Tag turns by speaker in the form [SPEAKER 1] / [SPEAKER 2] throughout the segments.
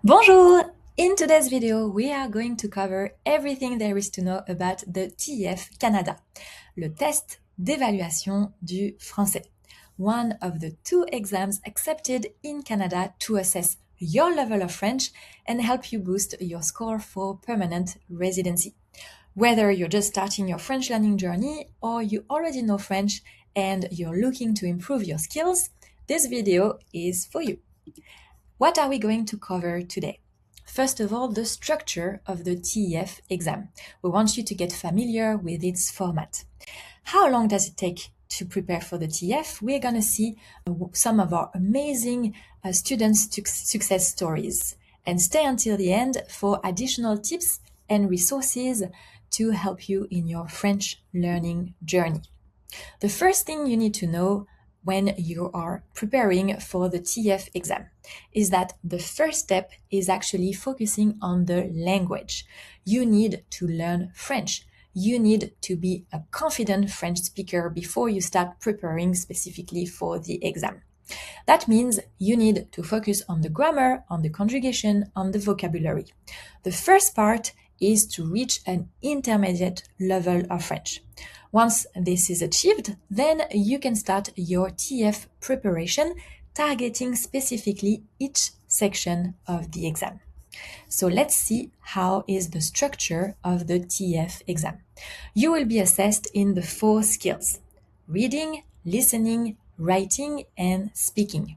[SPEAKER 1] Bonjour! In today's video, we are going to cover everything there is to know about the TEF Canada, le test d'évaluation du français, one of the 2 exams accepted in Canada to assess your level of French and help you boost your score for permanent residency. Whether you're just starting your French learning journey or you already know French and you're looking to improve your skills, this video is for you. What are we going to cover today? First of all, the structure of the TEF exam. We want you to get familiar with its format. How long does it take to prepare for the TEF? We're going to see some of our amazing students' success stories. And stay until the end for additional tips and resources to help you in your French learning journey. The first thing you need to know when you are preparing for the TEF exam is that the first step is actually focusing on the language. You need to learn French. You need to be a confident French speaker before you start preparing specifically for the exam. That means you need to focus on the grammar, on the conjugation, on the vocabulary. The first part is to reach an intermediate level of French. Once this is achieved, then you can start your TEF preparation, targeting specifically each section of the exam. So let's see how is the structure of the TEF exam. You will be assessed in the 4 skills: reading, listening, writing, and speaking.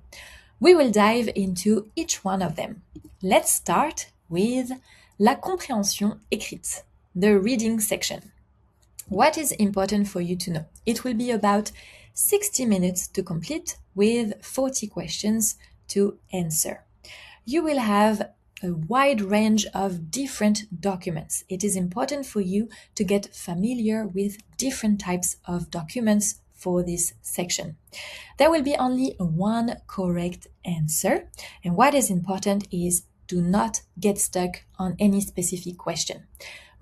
[SPEAKER 1] We will dive into each one of them. Let's start with la compréhension écrite, the reading section. What is important for you to know? It will be about 60 minutes to complete with 40 questions to answer. You will have a wide range of different documents. It is important for you to get familiar with different types of documents for this section. There will be only one correct answer, and what is important is do not get stuck on any specific question.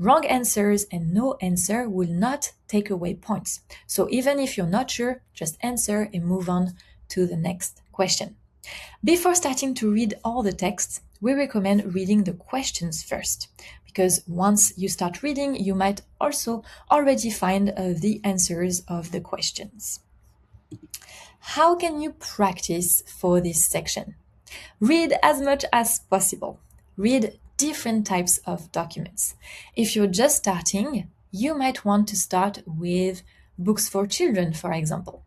[SPEAKER 1] Wrong answers and no answer will not take away points. So even if you're not sure, just answer and move on to the next question. Before starting to read all the texts, we recommend reading the questions first, because once you start reading, you might also already find the answers of the questions. How can you practice for this section? Read as much as possible. Read different types of documents. If you're just starting, you might want to start with books for children, for example.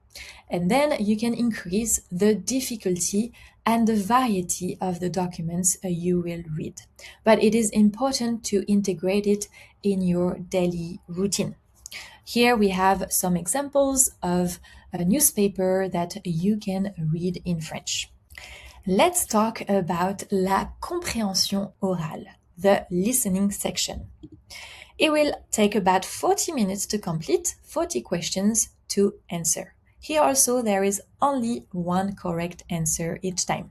[SPEAKER 1] And then you can increase the difficulty and the variety of the documents you will read. But it is important to integrate it in your daily routine. Here we have some examples of a newspaper that you can read in French. Let's talk about la compréhension orale, the listening section. It will take about 40 minutes to complete, 40 questions to answer. Here also there is only one correct answer each time.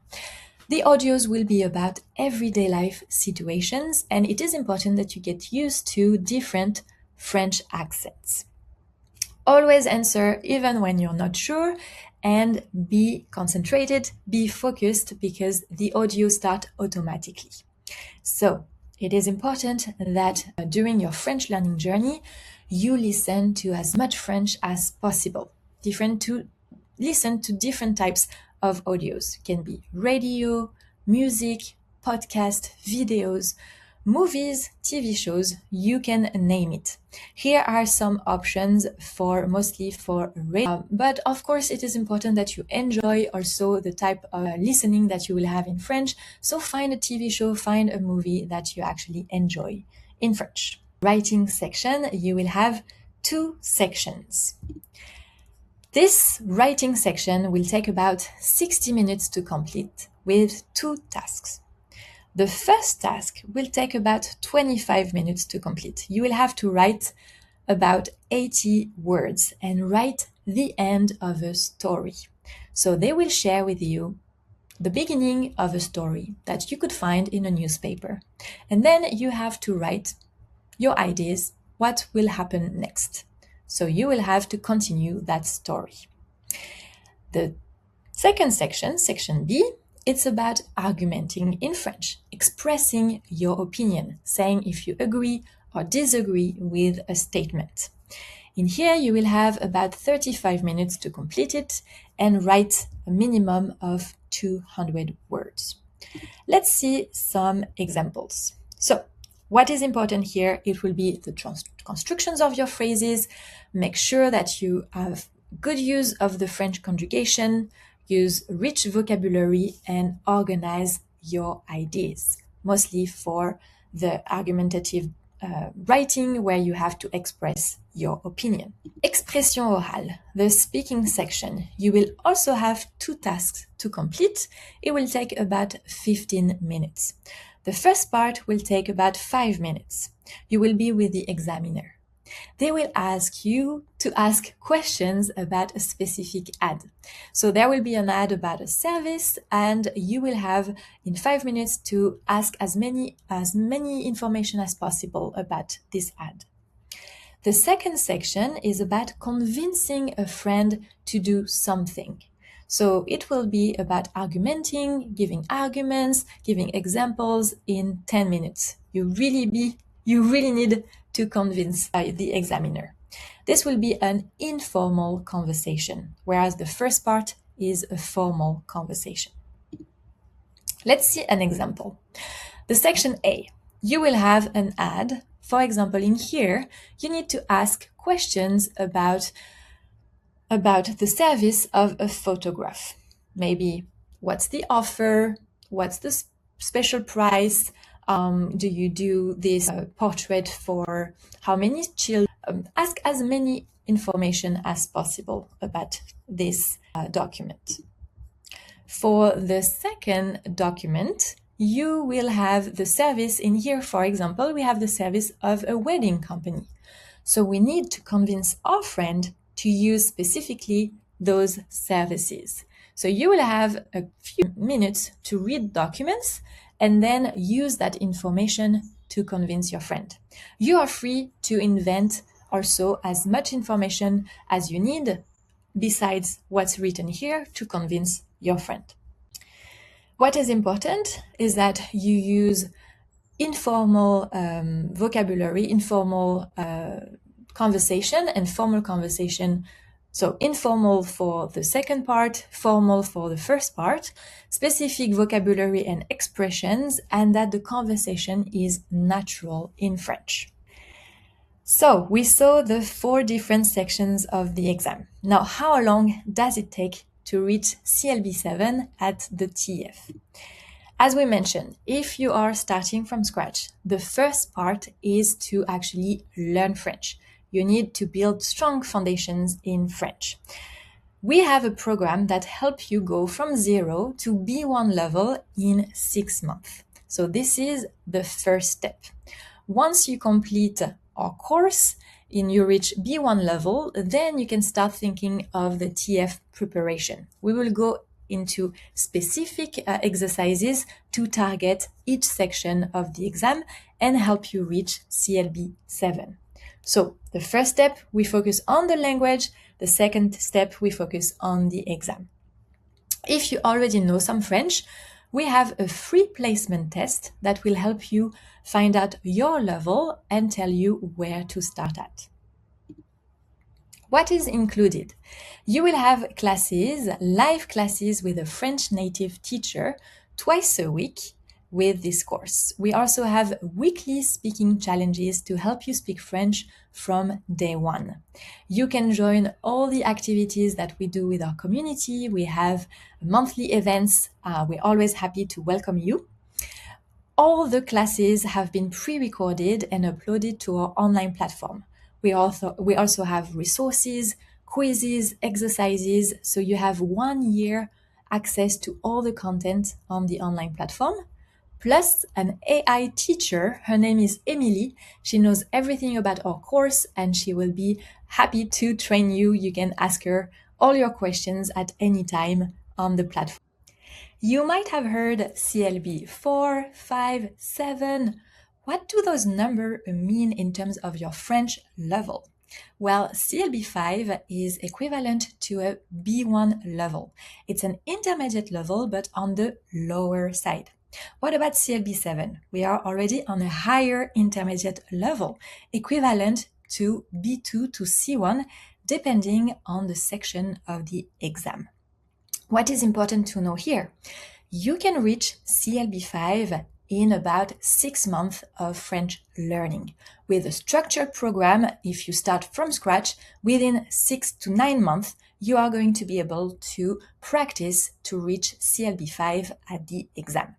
[SPEAKER 1] The audios will be about everyday life situations, and it is important that you get used to different French accents. Always answer even when you're not sure, and be concentrated, be focused, because the audio starts automatically. So it is important that during your French learning journey, you listen to as much French as possible. Listen to different types of audios. It can be radio, music, podcast, videos, movies, TV shows, you can name it. Here are some options mostly for radio, but of course it is important that you enjoy also the type of listening that you will have in French. So find a TV show, find a movie that you actually enjoy in French. Writing section, you will have 2 sections. This writing section will take about 60 minutes to complete with 2 tasks. The first task will take about 25 minutes to complete. You will have to write about 80 words and write the end of a story. So they will share with you the beginning of a story that you could find in a newspaper. And then you have to write your ideas, what will happen next. So you will have to continue that story. The second section, section B, it's about argumenting in French, expressing your opinion, saying if you agree or disagree with a statement. In here, you will have about 35 minutes to complete it and write a minimum of 200 words. Let's see some examples. So, what is important here? It will be the constructions of your phrases. Make sure that you have good use of the French conjugation, use rich vocabulary, and organize your ideas, mostly for the argumentative writing where you have to express your opinion. Expression orale, the speaking section. You will also have 2 tasks to complete. It will take about 15 minutes. The first part will take about 5 minutes. You will be with the examiner. They will ask you to ask questions about a specific ad. So there will be an ad about a service, and you will have in 5 minutes to ask as many information as possible about this ad. The second section is about convincing a friend to do something. So it will be about argumenting, giving arguments, giving examples in 10 minutes. You really need to convince the examiner. This will be an informal conversation, whereas the first part is a formal conversation. Let's see an example. The section A, you will have an ad. For example, in here, you need to ask questions about the service of a photograph. Maybe what's the offer? What's the special price? Do you do this portrait for how many children? Ask as many information as possible about this document. For the second document, you will have the service in here. For example, we have the service of a wedding company. So we need to convince our friend to use specifically those services. So you will have a few minutes to read documents and then use that information to convince your friend. You are free to invent also as much information as you need besides what's written here to convince your friend. What is important is that you use informal vocabulary, informal conversation and formal conversation. So informal for the second part, formal for the first part, specific vocabulary and expressions, and that the conversation is natural in French. So we saw the 4 different sections of the exam. Now, how long does it take to reach CLB 7 at the TEF? As we mentioned, if you are starting from scratch, the first part is to actually learn French. You need to build strong foundations in French. We have a program that helps you go from 0 to B1 level in 6 months. So this is the first step. Once you complete our course and you reach B1 level, then you can start thinking of the TEF preparation. We will go into specific exercises to target each section of the exam and help you reach CLB 7. So the first step, we focus on the language. The second step, we focus on the exam. If you already know some French, we have a free placement test that will help you find out your level and tell you where to start at. What is included? You will have classes, live classes with a French native teacher twice a week with this course. We also have weekly speaking challenges to help you speak French from day one. You can join all the activities that we do with our community. We have monthly events. We're always happy to welcome you. All the classes have been pre-recorded and uploaded to our online platform. We also have resources, quizzes, exercises, so you have 1 year access to all the content on the online platform, plus an AI teacher. Her name is Emily. She knows everything about our course and she will be happy to train you. You can ask her all your questions at any time on the platform. You might have heard CLB 4, 5, 7. What do those numbers mean in terms of your French level? Well, CLB 5 is equivalent to a B1 level. It's an intermediate level, but on the lower side. What about CLB 7? We are already on a higher intermediate level, equivalent to B2 to C1, depending on the section of the exam. What is important to know here? You can reach CLB 5 in about 6 months of French learning. With a structured program, if you start from scratch, within 6 to 9 months, you are going to be able to practice to reach CLB 5 at the exam.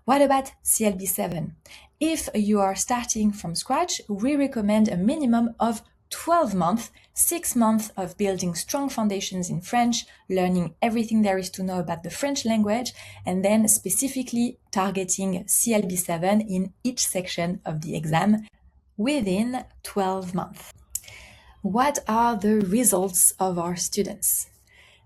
[SPEAKER 1] What about CLB 7? If you are starting from scratch, we recommend a minimum of 12 months, 6 months of building strong foundations in French, learning everything there is to know about the French language, and then specifically targeting CLB 7 in each section of the exam within 12 months. What are the results of our students?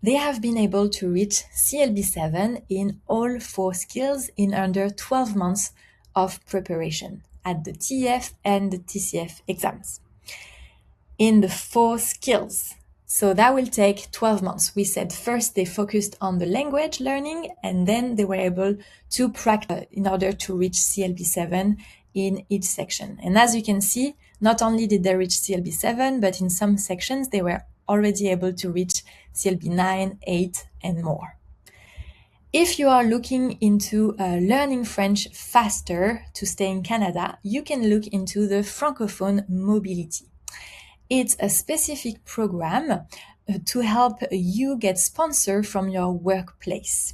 [SPEAKER 1] They have been able to reach CLB 7 in all 4 skills in under 12 months of preparation at the TEF and the TCF exams. In the 4 skills. So that will take 12 months. We said first they focused on the language learning and then they were able to practice in order to reach CLB 7 in each section. And as you can see, not only did they reach CLB 7, but in some sections they were already able to reach CLB 9, 8, and more. If you are looking into learning French faster to stay in Canada, you can look into the Francophone Mobility. It's a specific program to help you get sponsored from your workplace.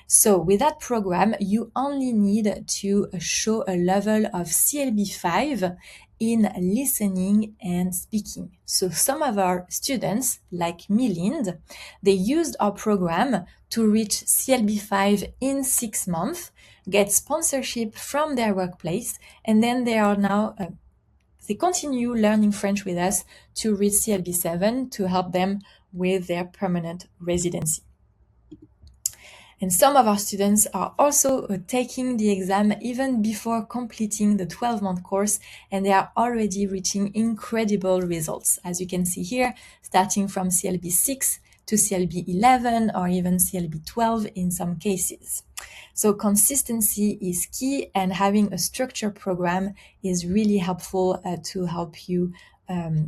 [SPEAKER 1] So with that program, you only need to show a level of CLB 5 in listening and speaking. So some of our students, like Milind, they used our program to reach CLB 5 in 6 months, get sponsorship from their workplace, and then they are now they continue learning French with us to reach CLB 7 to help them with their permanent residency. And some of our students are also taking the exam even before completing the 12-month course, and they are already reaching incredible results. As you can see here, starting from CLB 6 to CLB 11 or even CLB 12 in some cases. So consistency is key, and having a structured program is really helpful to help you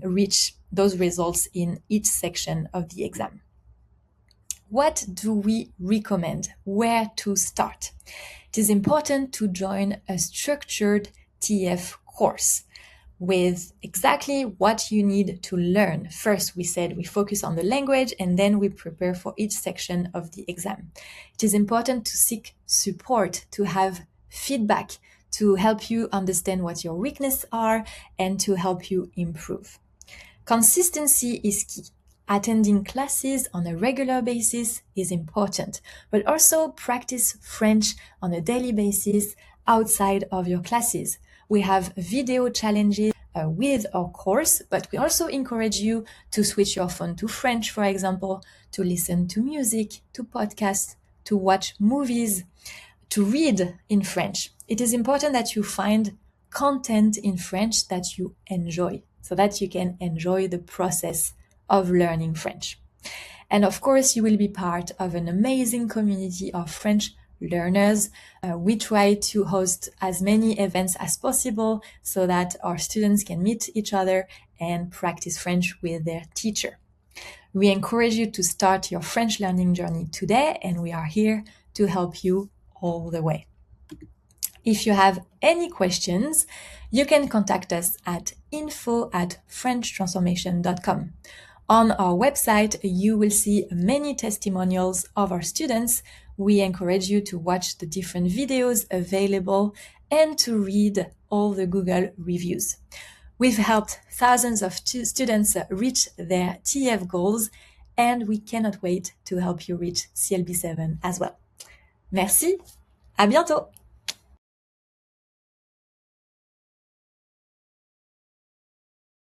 [SPEAKER 1] reach those results in each section of the exam. What do we recommend? Where to start? It is important to join a structured TEF course with exactly what you need to learn. First, we said we focus on the language and then we prepare for each section of the exam. It is important to seek support, to have feedback, to help you understand what your weaknesses are and to help you improve. Consistency is key. Attending classes on a regular basis is important, but also practice French on a daily basis outside of your classes. We have video challenges with our course, but we also encourage you to switch your phone to French, for example, to listen to music, to podcasts, to watch movies, to read in French. It is important that you find content in French that you enjoy, so that you can enjoy the process of learning French. And of course, you will be part of an amazing community of French learners. We try to host as many events as possible so that our students can meet each other and practice French with their teacher. We encourage you to start your French learning journey today, and we are here to help you all the way. If you have any questions, you can contact us at info@frenchtransformation.com. On our website, you will see many testimonials of our students. We encourage you to watch the different videos available and to read all the Google reviews. We've helped thousands of students reach their TEF goals, and we cannot wait to help you reach CLB 7 as well. Merci, à bientôt!